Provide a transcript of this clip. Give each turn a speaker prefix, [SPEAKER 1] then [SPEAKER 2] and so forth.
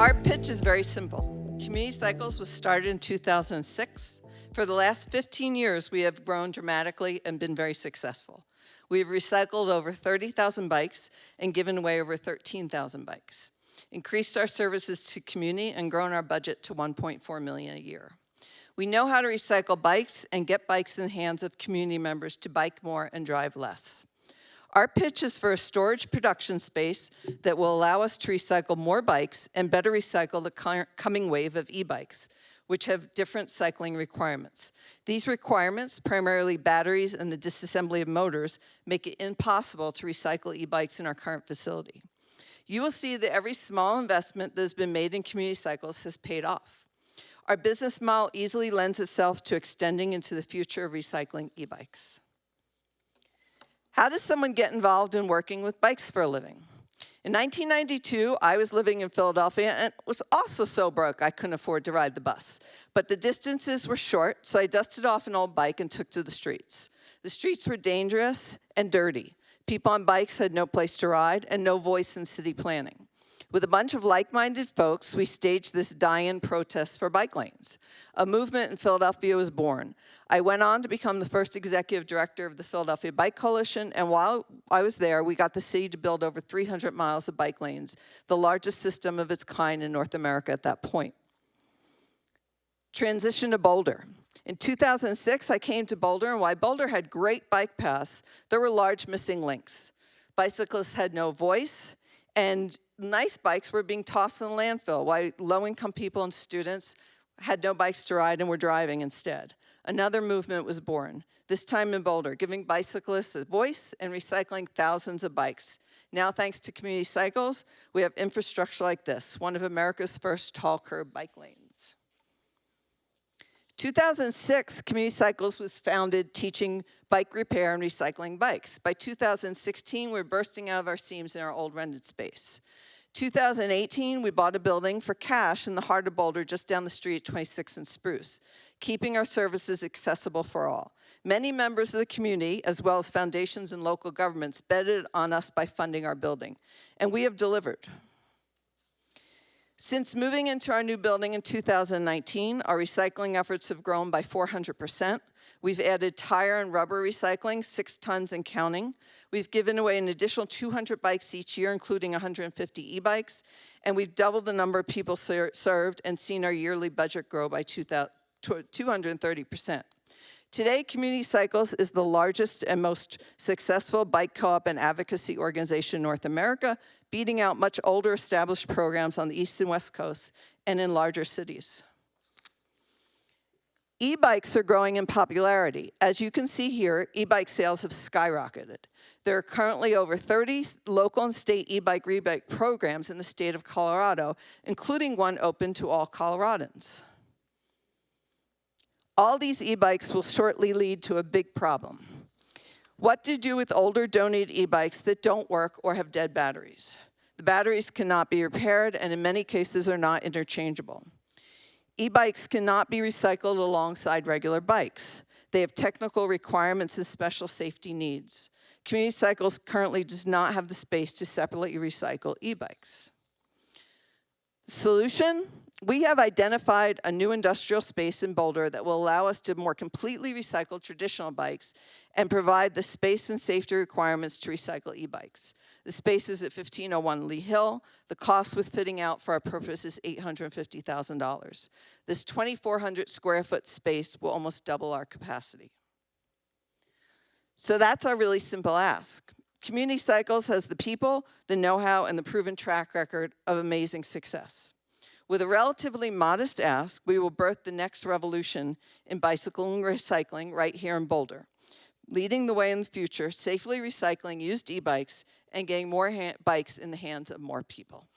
[SPEAKER 1] Our pitch is very simple. Community Cycles was started in 2006. For the last 15 years, we have grown dramatically and been very successful. We have recycled over 30,000 bikes and given away over 13,000 bikes, increased our services to community, and grown our budget to $1.4 million a year. We know how to recycle bikes and get bikes in the hands of community members to bike more and drive less. Our pitch is for a storage production space that will allow us to recycle more bikes and better recycle the coming wave of e-bikes, which have different cycling requirements. These requirements, primarily batteries and the disassembly of motors, make it impossible to recycle e-bikes in our current facility. You will see that every small investment that has been made in community cycles has paid off. Our business model easily lends itself to extending into the future of recycling e-bikes. How does someone get involved in working with bikes for a living? In 1992, I was living in Philadelphia and was also so broke I couldn't afford to ride the bus. But the distances were short, so I dusted off an old bike and took to the streets. The streets were dangerous and dirty. People on bikes had no place to ride and no voice in city planning. With a bunch of like-minded folks, we staged this die-in protest for bike lanes. A movement in Philadelphia was born. I went on to become the first executive director of the Philadelphia Bike Coalition, and while I was there, we got the city to build over 300 miles of bike lanes, the largest system of its kind in North America at that point. Transition to Boulder. In 2006, I came to Boulder, and while Boulder had great bike paths, there were large missing links. Bicyclists had no voice, and nice bikes were being tossed in the landfill, while low-income people and students had no bikes to ride and were driving instead. Another movement was born, this time in Boulder, giving bicyclists a voice and recycling thousands of bikes. Now, thanks to Community Cycles, we have infrastructure like this, one of America's first tall curb bike lanes. 2006, Community Cycles was founded teaching bike repair and recycling bikes. By 2016, we're bursting out of our seams in our old rented space. 2018, we bought a building for cash in the heart of Boulder, just down the street at 26th and Spruce, keeping our services accessible for all. Many members of the community, as well as foundations and local governments, betted on us by funding our building, and we have delivered. Since moving into our new building in 2019, our recycling efforts have grown by 400%. We've added tire and rubber recycling, 6 tons and counting. We've given away an additional 200 bikes each year, including 150 e-bikes, and we've doubled the number of people served and seen our yearly budget grow by 230%. Today, Community Cycles is the largest and most successful bike co-op and advocacy organization in North America, beating out much older established programs on the East and West Coasts and in larger cities. E-bikes are growing in popularity. As you can see here, e-bike sales have skyrocketed. There are currently over 30 local and state e-bike rebate programs in the state of Colorado, including one open to all Coloradans. All these e-bikes will shortly lead to a big problem. What to do with older donated e-bikes that don't work or have dead batteries? The batteries cannot be repaired and in many cases are not interchangeable. E-bikes cannot be recycled alongside regular bikes. They have technical requirements and special safety needs. Community Cycles currently does not have the space to separately recycle e-bikes. Solution? We have identified a new industrial space in Boulder that will allow us to more completely recycle traditional bikes and provide the space and safety requirements to recycle e-bikes. The space is at 1501 Lee Hill. The cost with fitting out for our purpose is $850,000. This 2,400 square foot space will almost double our capacity. So that's our really simple ask. Community Cycles has the people, the know-how, and the proven track record of amazing success. With a relatively modest ask, we will birth the next revolution in bicycle and recycling right here in Boulder, leading the way in the future, safely recycling used e-bikes and getting more bikes in the hands of more people.